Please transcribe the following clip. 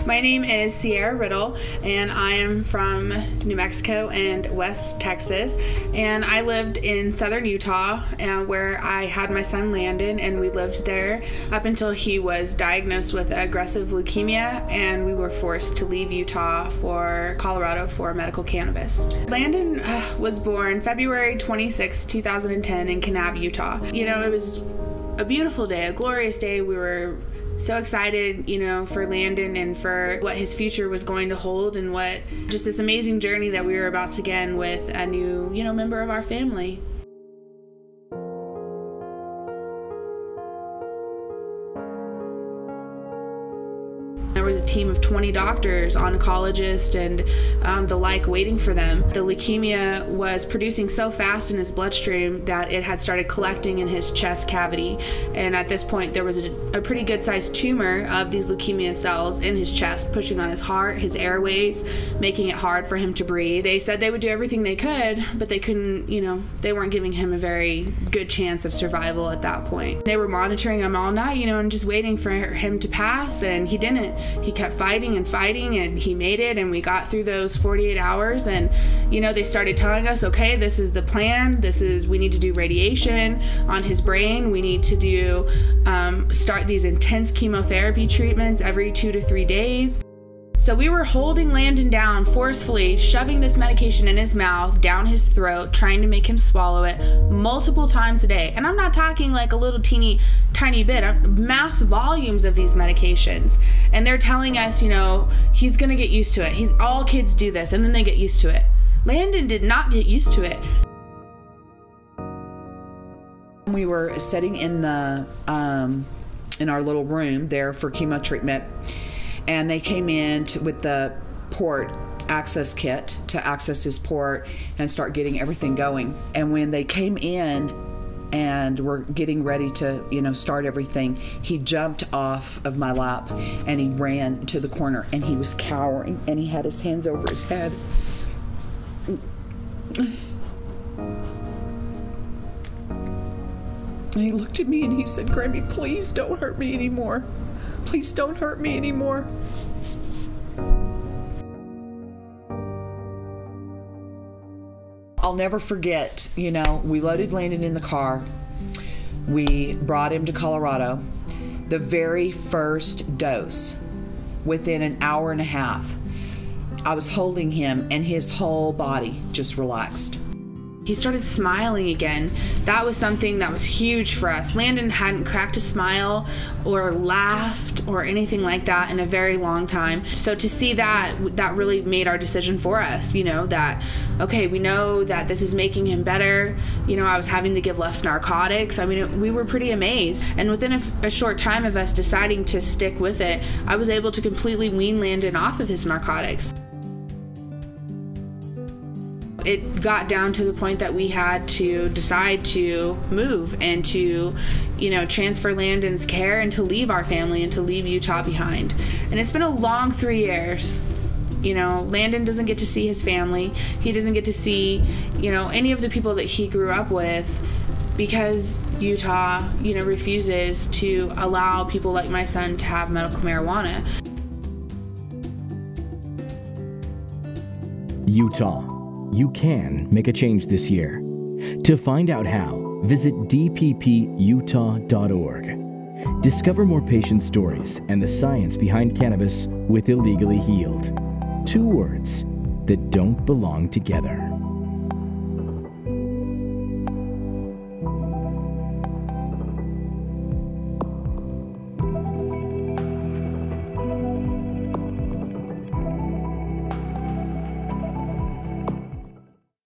My name is Sierra Riddle, and I am from New Mexico and West Texas, and I lived in southern Utah where I had my son Landon, and we lived there up until he was diagnosed with aggressive leukemia, and we were forced to leave Utah for Colorado for medical cannabis. Landon was born February 26, 2010 in Cannabis, Utah. You know, it was a beautiful day, a glorious day. We were so excited, you know, for Landon and for what his future was going to hold, and what just this amazing journey that we were about to begin with a new, you know, member of our family. There was a team of 20 doctors, oncologists, and the like waiting for them. The leukemia was producing so fast in his bloodstream that it had started collecting in his chest cavity. And at this point, there was a pretty good sized tumor of these leukemia cells in his chest, pushing on his heart, his airways, making it hard for him to breathe. They said they would do everything they could, but they couldn't, you know, they weren't giving him a very good chance of survival at that point. They were monitoring him all night, you know, and just waiting for him to pass, and he didn't. He kept fighting and fighting, and he made it, and we got through those 48 hours, and you know, they started telling us, okay, this is the plan, we need to do radiation on his brain, we need to do start these intense chemotherapy treatments every 2 to 3 days. So we were holding Landon down forcefully, shoving this medication in his mouth, down his throat, trying to make him swallow it multiple times a day. And I'm not talking like a little tiny bit, mass volumes of these medications. And they're telling us, you know, he's gonna get used to it. All kids do this, and then they get used to it. Landon did not get used to it. We were sitting in the in our little room there for chemo treatment, and they came in with the port access kit to access his port and start getting everything going. And when they came in and were getting ready to, you know, start everything, he jumped off of my lap and he ran to the corner, and he was cowering, and he had his hands over his head. And he looked at me and he said, "Grammy, please don't hurt me anymore. Please don't hurt me anymore." I'll never forget, you know, we loaded Landon in the car. We brought him to Colorado. The very first dose, within an hour and a half, I was holding him and his whole body just relaxed. He started smiling again. That was something that was huge for us. Landon hadn't cracked a smile or laughed or anything like that in a very long time. So to see that really made our decision for us, you know, that, okay, we know that this is making him better. You know, I was having to give less narcotics. I mean, we were pretty amazed. And within a short time of us deciding to stick with it, I was able to completely wean Landon off of his narcotics. It got down to the point that we had to decide to move and to, you know, transfer Landon's care and to leave our family and to leave Utah behind. And it's been a long 3 years. You know, Landon doesn't get to see his family. He doesn't get to see, you know, any of the people that he grew up with, because Utah, you know, refuses to allow people like my son to have medical marijuana. Utah. You can make a change this year. To find out how, visit dpputah.org. Discover more patient stories and the science behind cannabis with Illegally Healed. 2 words that don't belong together.